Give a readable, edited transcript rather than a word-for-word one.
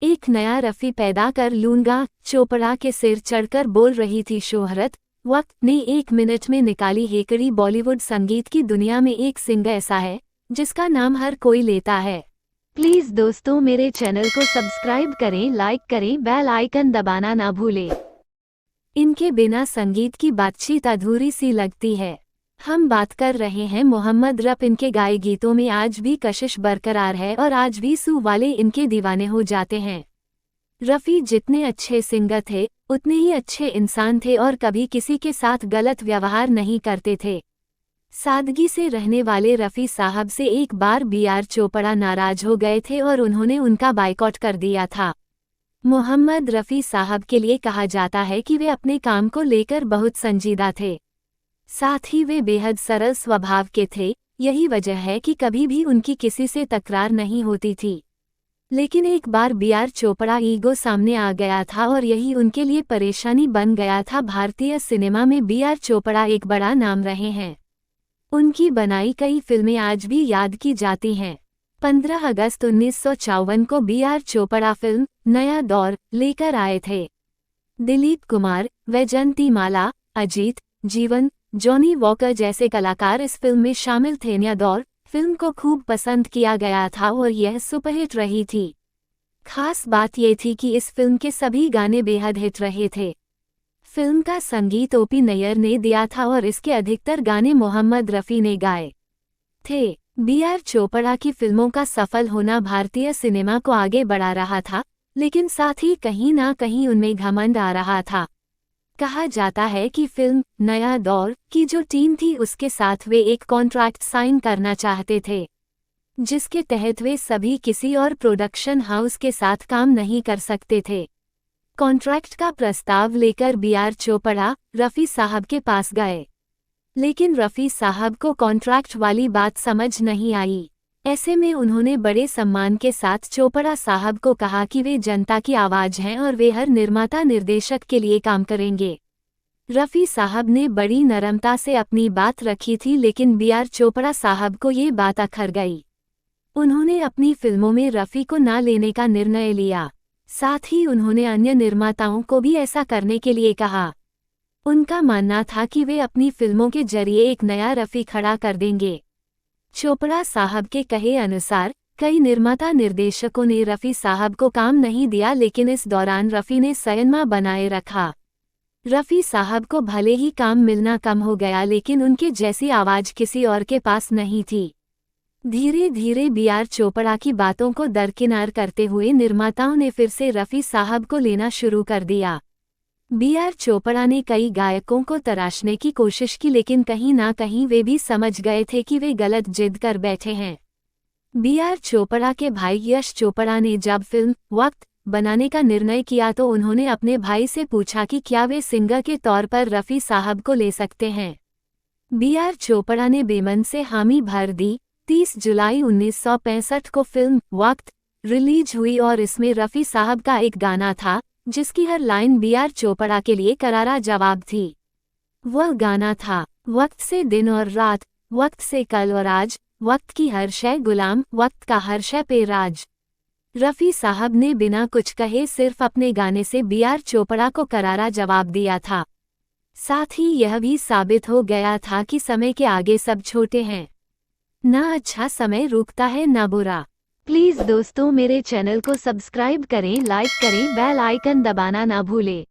एक नया रफ़ी पैदा कर लूँगा, चोपड़ा के सिर चढ़कर बोल रही थी शोहरत। वक्त ने 1 मिनट में निकाली हेकड़ी। बॉलीवुड संगीत की दुनिया में एक सिंगर ऐसा है जिसका नाम हर कोई लेता है। प्लीज़ दोस्तों, मेरे चैनल को सब्सक्राइब करें, लाइक करें, बेल आइकन दबाना ना भूलें। इनके बिना संगीत की बातचीत अधूरी सी लगती है। हम बात कर रहे हैं मोहम्मद रफ़ी। इनके गाए गीतों में आज भी कशिश बरकरार है और आज भी सू वाले इनके दीवाने हो जाते हैं। रफ़ी जितने अच्छे सिंगर थे उतने ही अच्छे इंसान थे और कभी किसी के साथ गलत व्यवहार नहीं करते थे। सादगी से रहने वाले रफ़ी साहब से एक बार B.R. चोपड़ा नाराज हो गए थे और उन्होंने उनका बायकॉट कर दिया था। मोहम्मद रफ़ी साहब के लिए कहा जाता है कि वे अपने काम को लेकर बहुत संजीदा थे। साथ ही वे बेहद सरल स्वभाव के थे। यही वजह है कि कभी भी उनकी किसी से तकरार नहीं होती थी। लेकिन एक बार B.R. चोपड़ा ईगो सामने आ गया था और यही उनके लिए परेशानी बन गया था। भारतीय सिनेमा में B.R. चोपड़ा एक बड़ा नाम रहे हैं। उनकी बनाई कई फिल्में आज भी याद की जाती हैं। 15 अगस्त 1954 को B.R. चोपड़ा फिल्म नया दौर लेकर आए थे। दिलीप कुमार, वैजयंती माला, अजीत, जीवन, जॉनी वॉकर जैसे कलाकार इस फिल्म में शामिल थे। नया दौर फिल्म को खूब पसंद किया गया था और यह सुपरहिट रही थी। खास बात ये थी कि इस फिल्म के सभी गाने बेहद हिट रहे थे। फिल्म का संगीत O.P. नैयर ने दिया था और इसके अधिकतर गाने मोहम्मद रफ़ी ने गाए थे। B.R. चोपड़ा की फिल्मों का सफल होना भारतीय सिनेमा को आगे बढ़ा रहा था, लेकिन साथ ही कहीं ना कहीं उनमें घमंड आ रहा था। कहा जाता है कि फिल्म नया दौर की जो टीम थी उसके साथ वे एक कॉन्ट्रैक्ट साइन करना चाहते थे, जिसके तहत वे सभी किसी और प्रोडक्शन हाउस के साथ काम नहीं कर सकते थे। कॉन्ट्रैक्ट का प्रस्ताव लेकर B.R. चोपड़ा रफ़ी साहब के पास गए, लेकिन रफ़ी साहब को कॉन्ट्रैक्ट वाली बात समझ नहीं आई। ऐसे में उन्होंने बड़े सम्मान के साथ चोपड़ा साहब को कहा कि वे जनता की आवाज़ हैं और वे हर निर्माता निर्देशक के लिए काम करेंगे। रफ़ी साहब ने बड़ी नरमता से अपनी बात रखी थी, लेकिन B.R. चोपड़ा साहब को ये बात अखर गई। उन्होंने अपनी फिल्मों में रफ़ी को ना लेने का निर्णय लिया। साथ ही उन्होंने अन्य निर्माताओं को भी ऐसा करने के लिए कहा। उनका मानना था कि वे अपनी फिल्मों के जरिए एक नया रफ़ी खड़ा कर देंगे। चोपड़ा साहब के कहे अनुसार कई निर्माता निर्देशकों ने रफ़ी साहब को काम नहीं दिया, लेकिन इस दौरान रफ़ी ने संयम बनाए रखा। रफ़ी साहब को भले ही काम मिलना कम हो गया, लेकिन उनके जैसी आवाज़ किसी और के पास नहीं थी। धीरे धीरे B.R. चोपड़ा की बातों को दरकिनार करते हुए निर्माताओं ने फिर से रफ़ी साहब को लेना शुरू कर दिया। B.R. चोपड़ा ने कई गायकों को तराशने की कोशिश की, लेकिन कहीं ना कहीं वे भी समझ गए थे कि वे गलत जिद कर बैठे हैं। B.R. चोपड़ा के भाई यश चोपड़ा ने जब फिल्म वक्त बनाने का निर्णय किया तो उन्होंने अपने भाई से पूछा कि क्या वे सिंगर के तौर पर रफ़ी साहब को ले सकते हैं। B.R. चोपड़ा ने बेमन से हामी भर दी। 30 जुलाई 1965 को फिल्म वक्त रिलीज हुई और इसमें रफ़ी साहब का एक गाना था जिसकी हर लाइन B.R. चोपड़ा के लिए करारा जवाब थी। वह गाना था, वक्त से दिन और रात, वक्त से कल और आज, वक्त की हर शय गुलाम, वक्त का हर शय पे राज। रफ़ी साहब ने बिना कुछ कहे सिर्फ अपने गाने से B.R. चोपड़ा को करारा जवाब दिया था। साथ ही यह भी साबित हो गया था कि समय के आगे सब छोटे हैं। ना अच्छा समय रुकता है ना बुरा। प्लीज़ दोस्तों, मेरे चैनल को सब्सक्राइब करें, लाइक करें, बेल आइकन दबाना ना भूलें।